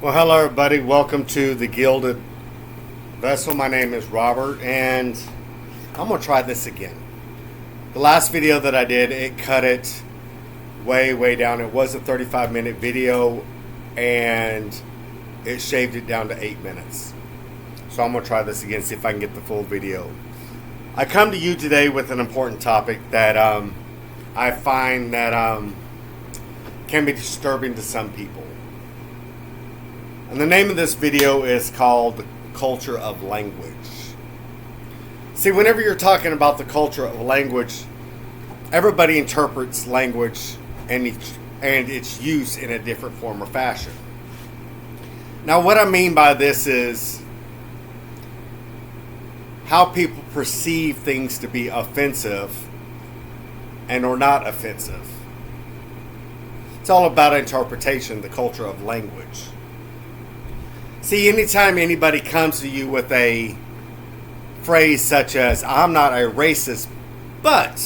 Well, hello, everybody. Welcome to the Gilded Vessel. My name is Robert, and I'm going to try this again. The last video that I did, it cut it way down. It was a 35-minute video, and it shaved it down to 8 minutes. So I'm going to try this again, see if I can get the full video. I come to you today with an important topic that I find that can be disturbing to some people. And the name of this video is called Culture of Language. See, whenever you're talking about the culture of language, everybody interprets language and its use in a different form or fashion. Now, what I mean by this is how people perceive things to be offensive and or not offensive. It's all about interpretation, the culture of language. See, anytime anybody comes to you with a phrase such as, I'm not a racist, but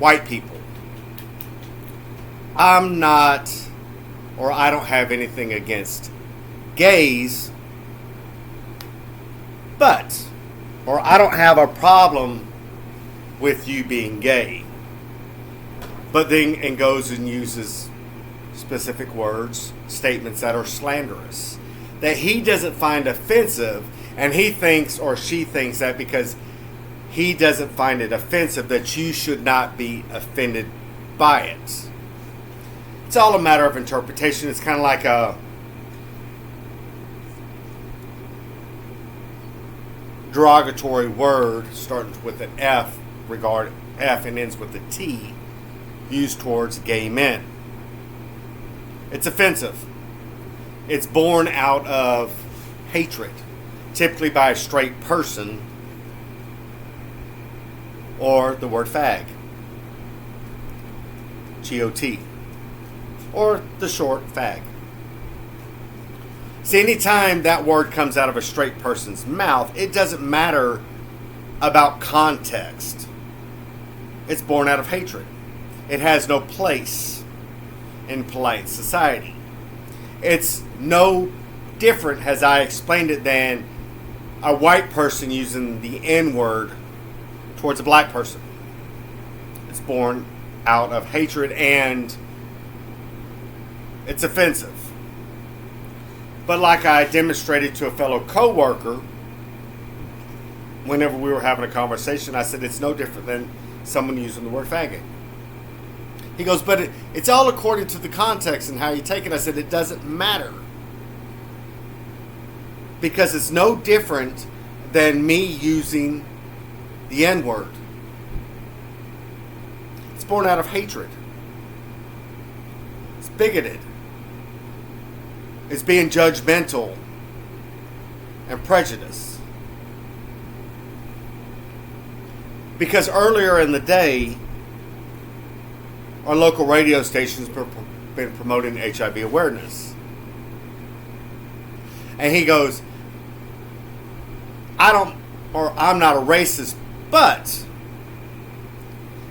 white people. I'm not, or I don't have anything against gays, but, or I don't have a problem with you being gay. But then and goes and uses specific words, statements that are slanderous, that he doesn't find offensive, and he thinks or she thinks that because he doesn't find it offensive that you should not be offended by it. It's all a matter of interpretation. It's kind of like a derogatory word starting with an F and ends with a T used towards gay men. It's offensive. It's born out of hatred, typically by a straight person, or the word fag, G-O-T, or the short fag. See, anytime that word comes out of a straight person's mouth, it doesn't matter about context. It's born out of hatred. It has no place in polite society. It's no different, as I explained it, than a white person using the N-word towards a black person. It's born out of hatred and it's offensive. But like I demonstrated to a fellow co-worker, whenever we were having a conversation, I said it's no different than someone using the word faggot. He goes, but it's all according to the context and how you take it. I said, it doesn't matter. Because it's no different than me using the N-word. It's born out of hatred. It's bigoted. It's being judgmental and prejudiced. Because earlier in the day, our local radio stations been promoting HIV awareness. And he goes, I'm not a racist, but,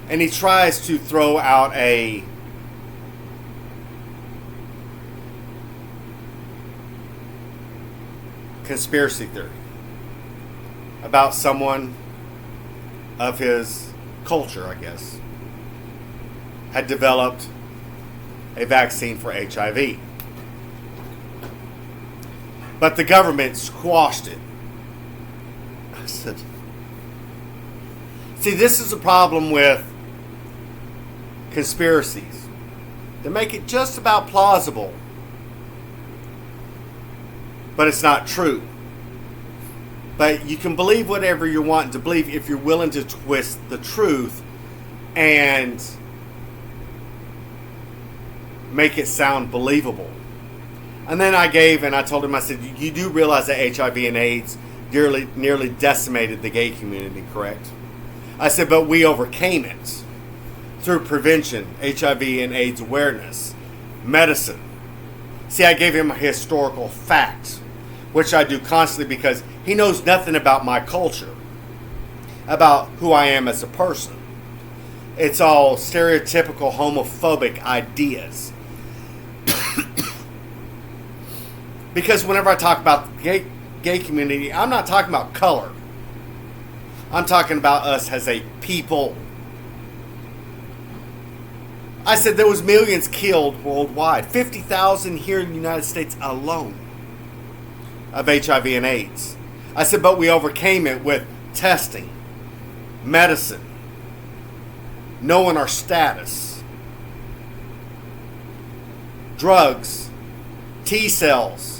and he tries to throw out a conspiracy theory about someone of his culture, I guess, had developed a vaccine for HIV. But the government squashed it. I said, see, this is a problem with conspiracies. They make it just about plausible, but it's not true. But you can believe whatever you're wanting to believe if you're willing to twist the truth and make it sound believable. And then I told him, I said, you do realize that HIV and AIDS nearly decimated the gay community, correct? I said, but we overcame it through prevention, HIV and AIDS awareness, medicine. See, I gave him a historical fact, which I do constantly because he knows nothing about my culture, about who I am as a person. It's all stereotypical homophobic ideas. Because whenever I talk about the gay community, I'm not talking about color. I'm talking about us as a people. I said there was millions killed worldwide. 50,000 here in the United States alone of HIV and AIDS. I said, but we overcame it with testing, medicine, knowing our status, drugs, T cells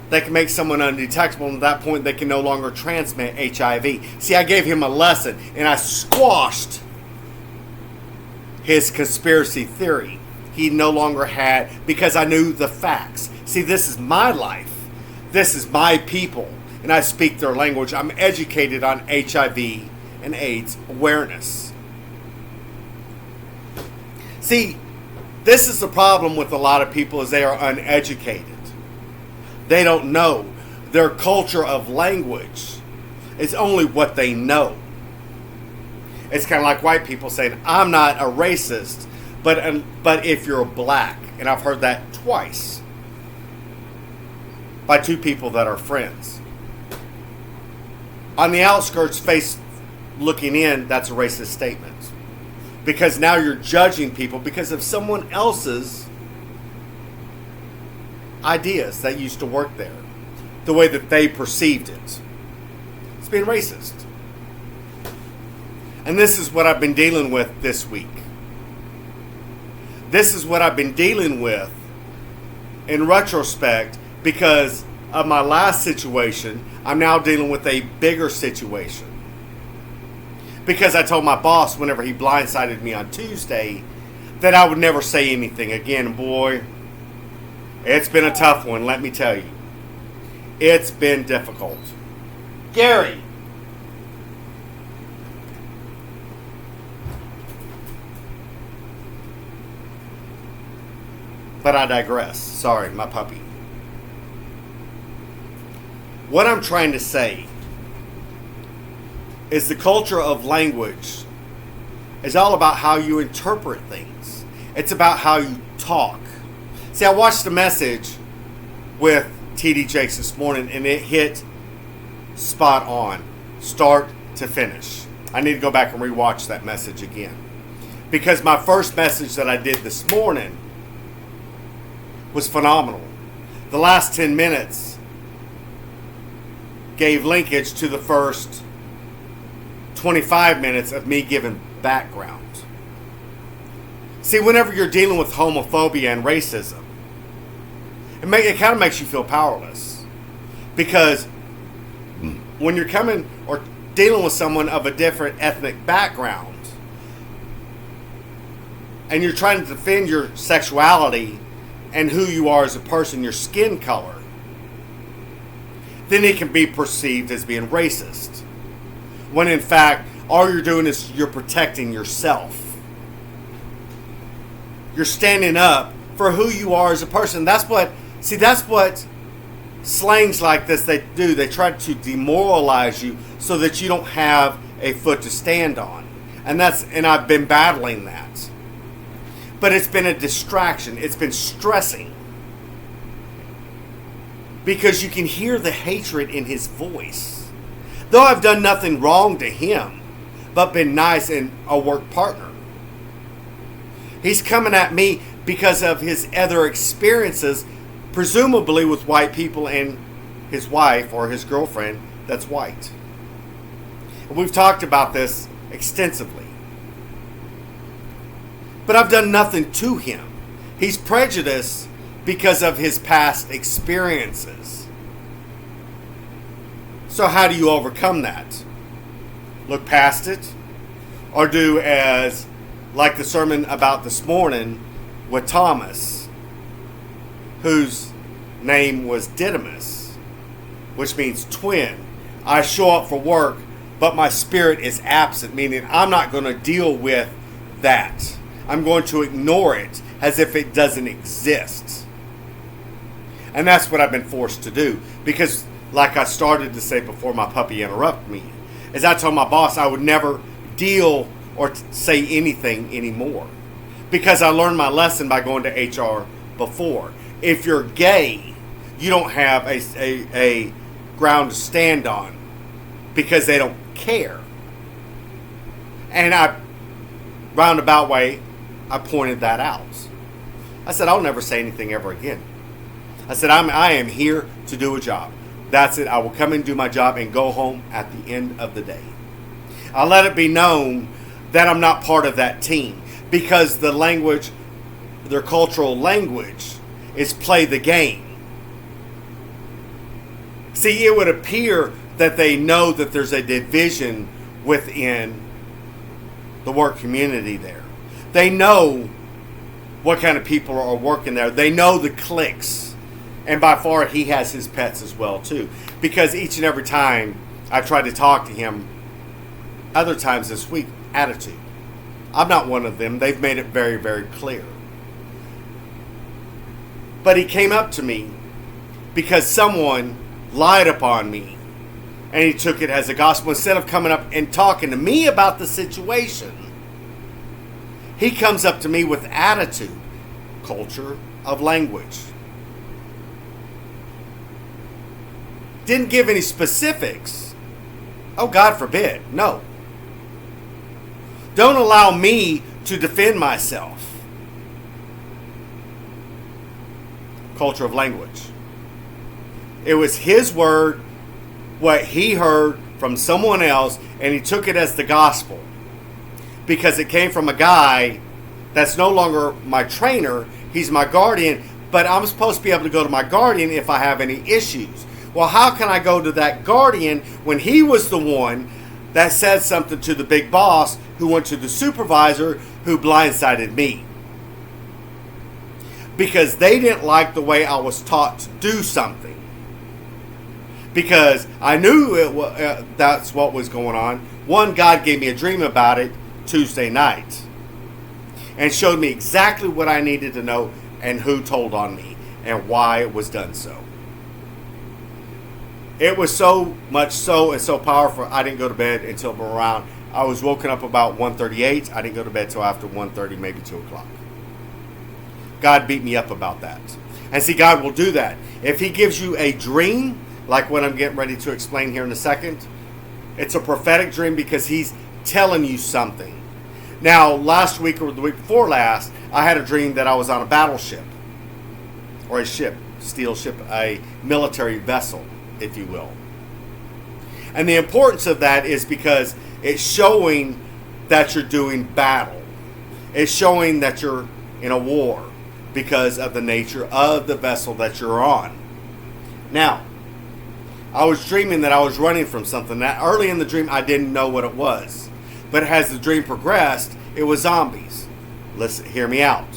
that can make someone undetectable, and at that point they can no longer transmit HIV. See, I gave him a lesson, and I squashed his conspiracy theory. He no longer had, because I knew the facts. See, this is my life. This is my people, and I speak their language. I'm educated on HIV and AIDS awareness. See, this is the problem with a lot of people, is they are uneducated. They don't know. Their culture of language is only what they know. It's kind of like white people saying, I'm not a racist, but if you're black, and I've heard that twice by two people that are friends. On the outskirts, face looking in, that's a racist statement. Because now you're judging people because of someone else's ideas that used to work there, the way that they perceived it. It's being racist. And this is what I've been dealing with this week. This is what I've been dealing with in retrospect because of my last situation. I'm now dealing with a bigger situation. Because I told my boss whenever he blindsided me on Tuesday that I would never say anything again. Boy, it's been a tough one, let me tell you. It's been difficult. Gary. But I digress. Sorry, my puppy. What I'm trying to say is the culture of language is all about how you interpret things. It's about how you talk. See, I watched the message with TD Jakes this morning, and it hit spot on, start to finish. I need to go back and rewatch that message again. Because my first message that I did this morning was phenomenal. The last 10 minutes gave linkage to the first 25 minutes of me giving background. See, whenever you're dealing with homophobia and racism, it kind of makes you feel powerless. Because when you're coming or dealing with someone of a different ethnic background, and you're trying to defend your sexuality and who you are as a person, your skin color, then it can be perceived as being racist. When in fact, all you're doing is you're protecting yourself. You're standing up for who you are as a person. That's what slangs like this they do. They try to demoralize you so that you don't have a foot to stand on. And I've been battling that. But it's been a distraction. It's been stressing. Because you can hear the hatred in his voice. Though I've done nothing wrong to him, but been nice and a work partner. He's coming at me because of his other experiences, presumably with white people and his wife or his girlfriend that's white. And we've talked about this extensively. But I've done nothing to him. He's prejudiced because of his past experiences. So how do you overcome that? Look past it? Or do as, like the sermon about this morning with Thomas, whose name was Didymus, which means twin. I show up for work, but my spirit is absent, meaning I'm not going to deal with that. I'm going to ignore it as if it doesn't exist. And that's what I've been forced to do. Because, like I started to say before my puppy interrupted me, is I told my boss I would never deal or say anything anymore. Because I learned my lesson by going to HR before. If you're gay, you don't have a ground to stand on because they don't care. And roundabout way, I pointed that out. I said, I'll never say anything ever again. I said, I am here to do a job. That's it. I will come and do my job and go home at the end of the day. I let it be known that I'm not part of that team because the language, their cultural language, is play the game. See, it would appear that they know that there's a division within the work community there. They know what kind of people are working there. They know the cliques. And by far, he has his pets as well, too. Because each and every time I tried to talk to him, other times this week, attitude. I'm not one of them. They've made it very, very clear. But he came up to me because someone lied upon me. And he took it as a gospel. Instead of coming up and talking to me about the situation, he comes up to me with attitude, culture of language. Didn't give any specifics. Oh, God forbid. No. Don't allow me to defend myself. Culture of language. It was his word, what he heard from someone else, and he took it as the gospel. Because it came from a guy that's no longer my trainer. He's my guardian, but I'm supposed to be able to go to my guardian if I have any issues. Well, how can I go to that guardian when he was the one that said something to the big boss who went to the supervisor who blindsided me? Because they didn't like the way I was taught to do something. Because I knew that's what was going on. One, God gave me a dream about it Tuesday night and showed me exactly what I needed to know and who told on me and why it was done so. It was so much so and so powerful, I didn't go to bed until around, I was woken up about 1:38. I didn't go to bed till after 1:30, maybe 2 o'clock. God beat me up about that. And see, God will do that. If he gives you a dream, like what I'm getting ready to explain here in a second, it's a prophetic dream because he's telling you something. Now, last week or the week before last, I had a dream that I was on a battleship. Or a ship, steel ship, a military vessel, if you will. And the importance of that is because it's showing that you're doing battle. It's showing that you're in a war because of the nature of the vessel that you're on. Now, I was dreaming that I was running from something. Now, early in the dream, I didn't know what it was. But as the dream progressed, it was zombies. Listen, hear me out.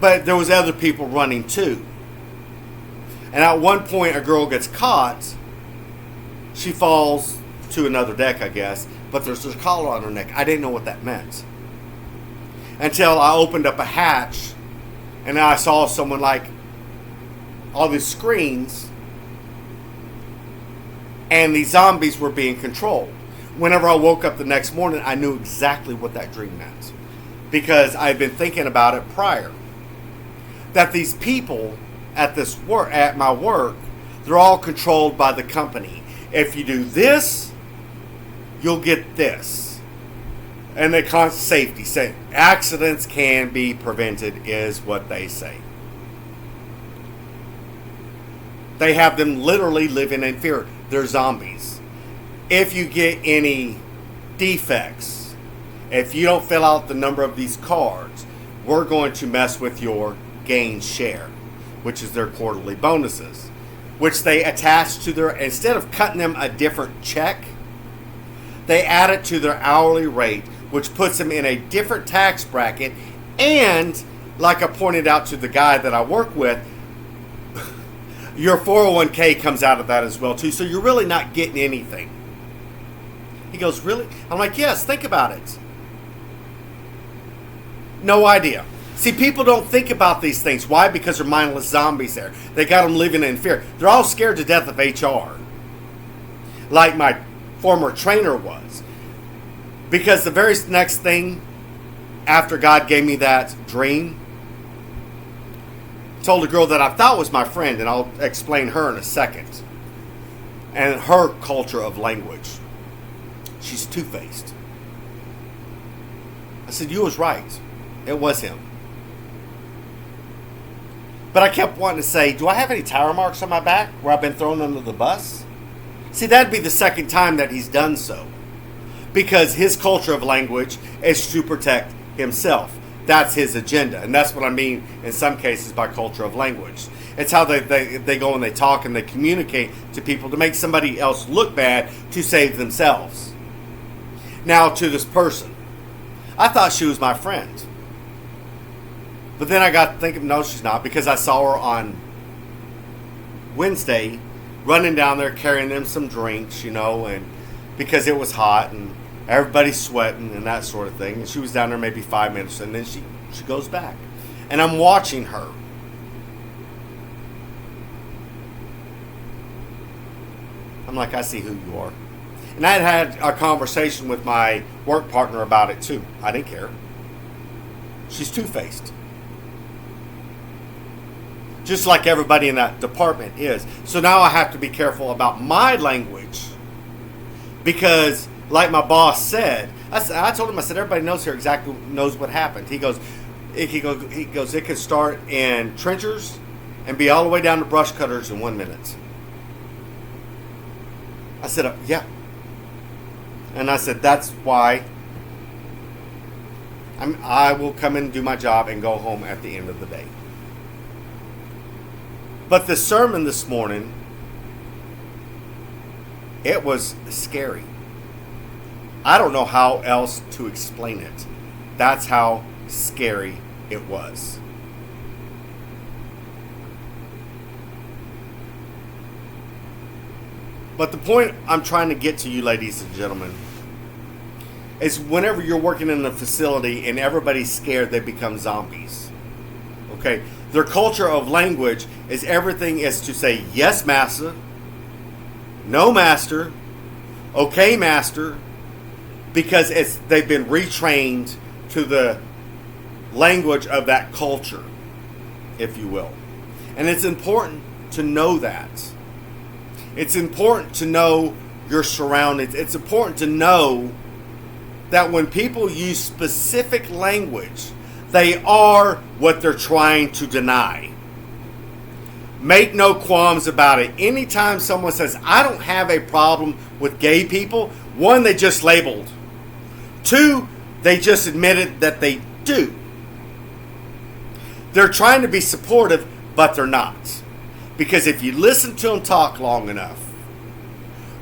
But there was other people running too. And at one point, a girl gets caught. She falls to another deck, I guess. But there's a collar on her neck. I didn't know what that meant. Until I opened up a hatch. And I saw someone like all these screens. And these zombies were being controlled. Whenever I woke up the next morning, I knew exactly what that dream meant. Because I've been thinking about it prior. That these people at my work, they're all controlled by the company. If you do this, you'll get this. And they call safety. Say accidents can be prevented is what they say. They have them literally living in fear. They're zombies. If you get any defects, if you don't fill out the number of these cards, we're going to mess with your gain share, which is their quarterly bonuses, which they attach to their, instead of cutting them a different check, they add it to their hourly rate, which puts them in a different tax bracket. And like I pointed out to the guy that I work with, your 401k comes out of that as well too. So you're really not getting anything. He goes, really? I'm like, yes, think about it. No idea. See, people don't think about these things. Why? Because they're mindless zombies there. They got them living in fear. They're all scared to death of HR. Like my former trainer was. Because the very next thing after God gave me that dream, told a girl that I thought was my friend, and I'll explain her in a second, and her culture of language. She's two-faced. I said, you was right. It was him. But I kept wanting to say, do I have any tire marks on my back where I've been thrown under the bus? See, that'd be the second time that he's done so. Because his culture of language is to protect himself. That's his agenda. And that's what I mean in some cases by culture of language. It's how they go and they talk and they communicate to people to make somebody else look bad to save themselves. Now to this person. I thought she was my friend. But then I got thinking, no, she's not, because I saw her on Wednesday running down there carrying them some drinks, and because it was hot and everybody's sweating and that sort of thing. And she was down there maybe 5 minutes, and then she goes back. And I'm watching her. I'm like, I see who you are. And I had a conversation with my work partner about it too. I didn't care. She's two-faced. Just like everybody in that department is. So now I have to be careful about my language. Because, like my boss said, I told him, I said, everybody knows here exactly knows what happened. He goes, it could start in trenchers and be all the way down to brush cutters in 1 minute. I said, yeah. And I said, that's why I will come and do my job and go home at the end of the day. But the sermon this morning, it was scary. I don't know how else to explain it. That's how scary it was. But the point I'm trying to get to you, ladies and gentlemen, is whenever you're working in a facility and everybody's scared, they become zombies. Okay? Their culture of language is everything is to say, yes, master, no, master, okay, master, because they've been retrained to the language of that culture, if you will. And it's important to know that. It's important to know your surroundings. It's important to know that when people use specific language, they are what they're trying to deny. Make no qualms about it. Anytime someone says, I don't have a problem with gay people, one, they just labeled. Two, they just admitted that they do. They're trying to be supportive, but they're not. Because if you listen to them talk long enough,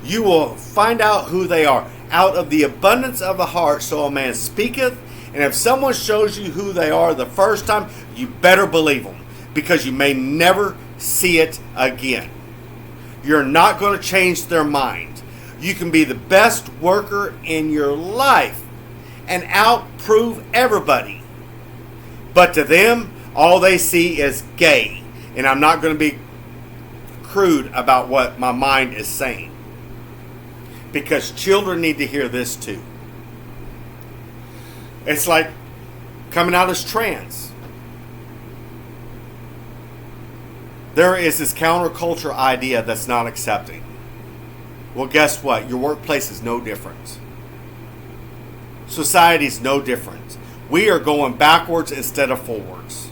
you will find out who they are. Out of the abundance of the heart, so a man speaketh. And if someone shows you who they are the first time, you better believe them. Because you may never see it again. You're not going to change their mind. You can be the best worker in your life and outprove everybody. But to them, all they see is gay. And I'm not going to be crude about what my mind is saying. Because children need to hear this too. It's like coming out as trans. There is this counterculture idea that's not accepting. Well, guess what? Your workplace is no different. Society is no different. We are going backwards instead of forwards.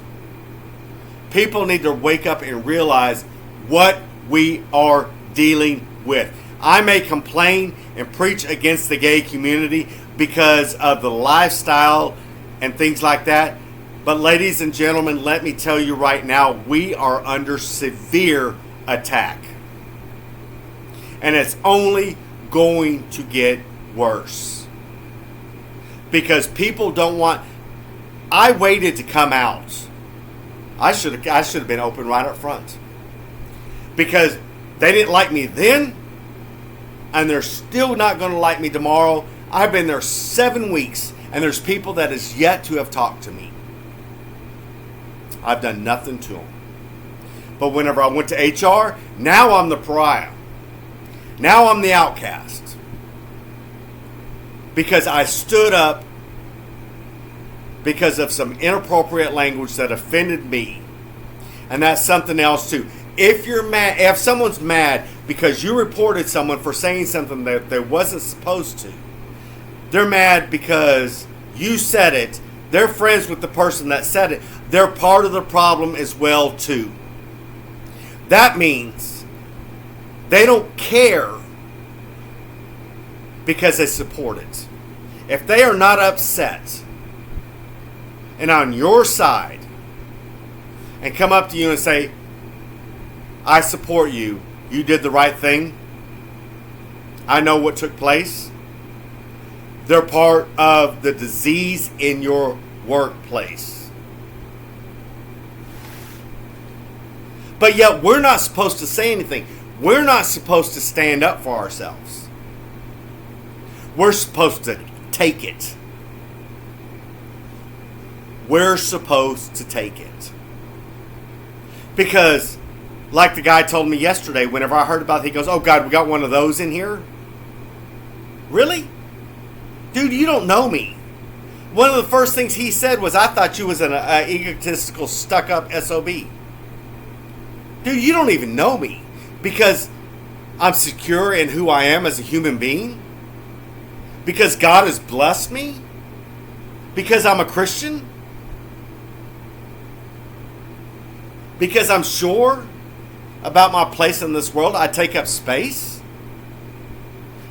People need to wake up and realize what we are dealing with. I may complain and preach against the gay community because of the lifestyle and things like that. But ladies and gentlemen, let me tell you right now, we are under severe attack. And it's only going to get worse. Because people don't want... I waited to come out. I should have been open right up front. Because they didn't like me then, and they're still not going to like me tomorrow. I've been there 7 weeks, and there's people that is yet to have talked to me. I've done nothing to them. But whenever I went to HR, now I'm the pariah. Now I'm the outcast. Because I stood up because of some inappropriate language that offended me. And that's something else too. If you're mad, if someone's mad because you reported someone for saying something that they wasn't supposed to, they're mad because you said it. They're friends with the person that said it. They're part of the problem as well too. That means they don't care because they support it. If they are not upset and on your side and come up to you and say, I support you, you did the right thing, I know what took place, they're part of the disease in your workplace. But yet we're not supposed to say anything. We're not supposed to stand up for ourselves. We're supposed to take it. We're supposed to take it. Because, like the guy told me yesterday, whenever I heard about it, he goes, oh God, we got one of those in here? Really? Dude, you don't know me. One of the first things he said was, I thought you was an egotistical, stuck-up SOB. Dude, you don't even know me. Because I'm secure in who I am as a human being. Because God has blessed me. Because I'm a Christian. Because I'm sure about my place in this world. I take up space.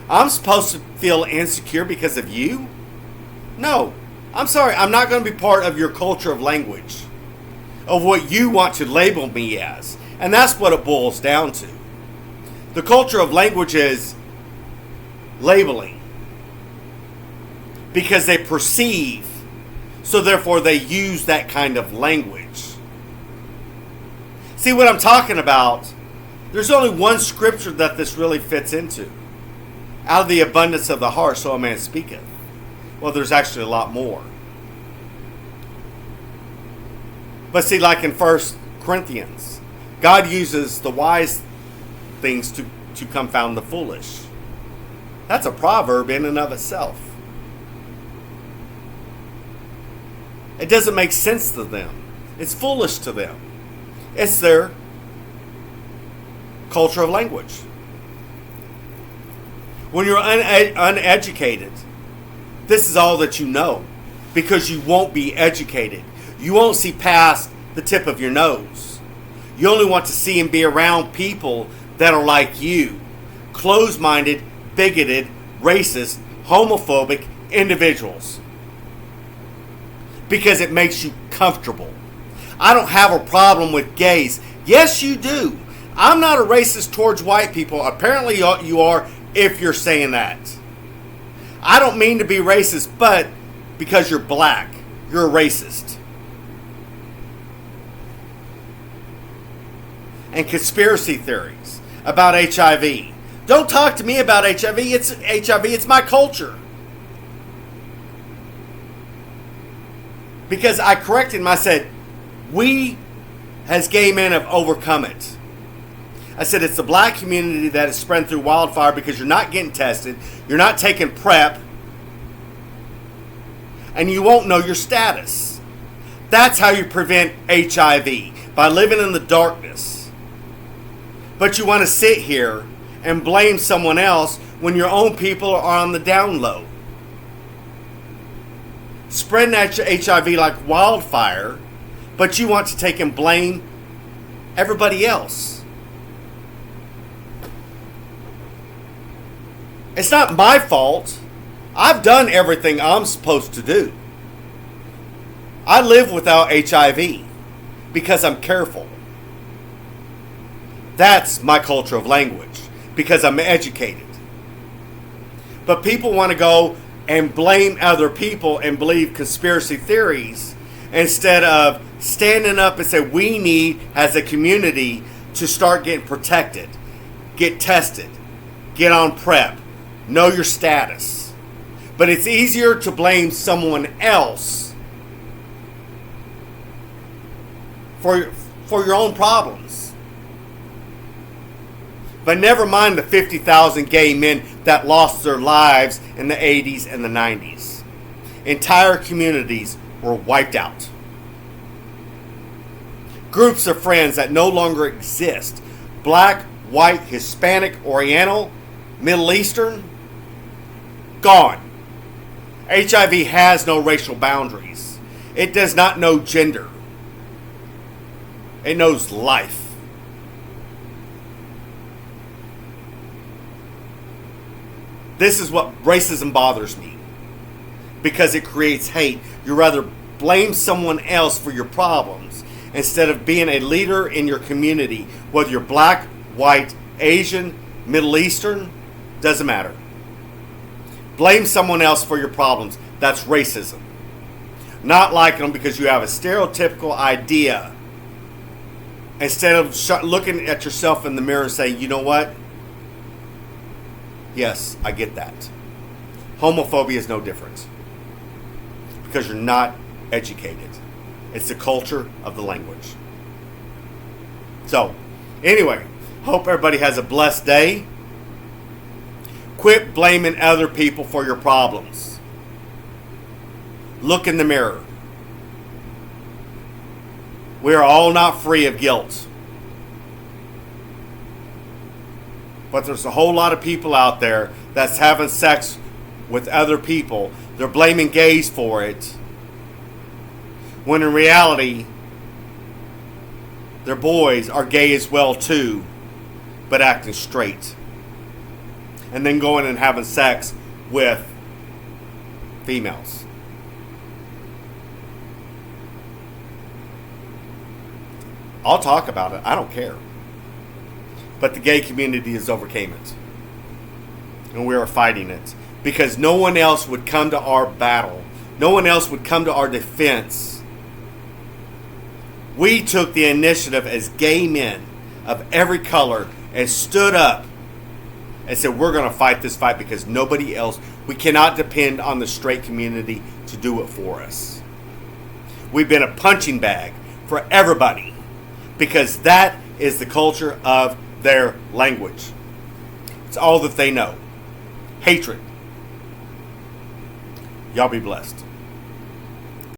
I'm supposed to feel insecure because of you? No. I'm sorry. I'm not going to be part of your culture of language. Of what you want to label me as. And that's what it boils down to. The culture of language is labeling. Because they perceive. So therefore they use that kind of language. See what I'm talking about? There's only one scripture that this really fits into. Out of the abundance of the heart, so a man speaketh. Well, there's actually a lot more. But see, like in 1 Corinthians, God uses the wise things to confound the foolish. That's a proverb in and of itself. It doesn't make sense to them. It's foolish to them. It's their culture of language. When you're uneducated, this is all that you know because you won't be educated. You won't see past the tip of your nose. You only want to see and be around people that are like you. Closed-minded, bigoted, racist, homophobic individuals. Because it makes you comfortable. I don't have a problem with gays. Yes, you do. I'm not a racist towards white people. Apparently you are if you're saying that. I don't mean to be racist, but because you're black, you're a racist. And conspiracy theories about HIV. Don't talk to me about HIV. It's HIV. It's my culture. Because I corrected him. I said, we as gay men have overcome it. I said it's the black community that is spread through wildfire because you're not getting tested. You're not taking PrEP. And you won't know your status. That's how you prevent HIV. By living in the darkness. But you want to sit here and blame someone else when your own people are on the down low. Spreading HIV like wildfire, but you want to take and blame everybody else. It's not my fault. I've done everything I'm supposed to do. I live without HIV because I'm careful. That's my culture of language because I'm educated. But people want to go and blame other people and believe conspiracy theories instead of standing up and say we need as a community to start getting protected, get tested, get on PrEP, know your status. But it's easier to blame someone else for your own problems. But never mind the 50,000 gay men that lost their lives in the 80s and the 90s. Entire communities were wiped out. groups of friends that no longer exist. Black, white, Hispanic, Oriental, Middle Eastern, gone. HIV has no racial boundaries. It does not know gender. It knows life. This is what racism bothers me, because it creates hate. You rather blame someone else for your problems instead of being a leader in your community, whether you're black, white, Asian, Middle Eastern, doesn't matter. Blame someone else for your problems. That's racism. Not liking them because you have a stereotypical idea, instead of looking at yourself in the mirror and saying, you know what? Yes, I get that. Homophobia is no different, because you're not educated. It's the culture of the language. So, anyway, hope everybody has a blessed day. Quit blaming other people for your problems. Look in the mirror. We are all not free of guilt. But there's a whole lot of people out there that's having sex with other people. They're blaming gays for it, when in reality, their boys are gay as well too, but acting straight. And then going and having sex with females. I'll talk about it. I don't care. But the gay community has overcame it. And we are fighting it. Because no one else would come to our battle. No one else would come to our defense. We took the initiative as gay men of every color and stood up and said, we're going to fight this fight, because nobody else, we cannot depend on the straight community to do it for us. We've been a punching bag for everybody, because that is the culture of their language. It's all that they know. Hatred. Y'all be blessed.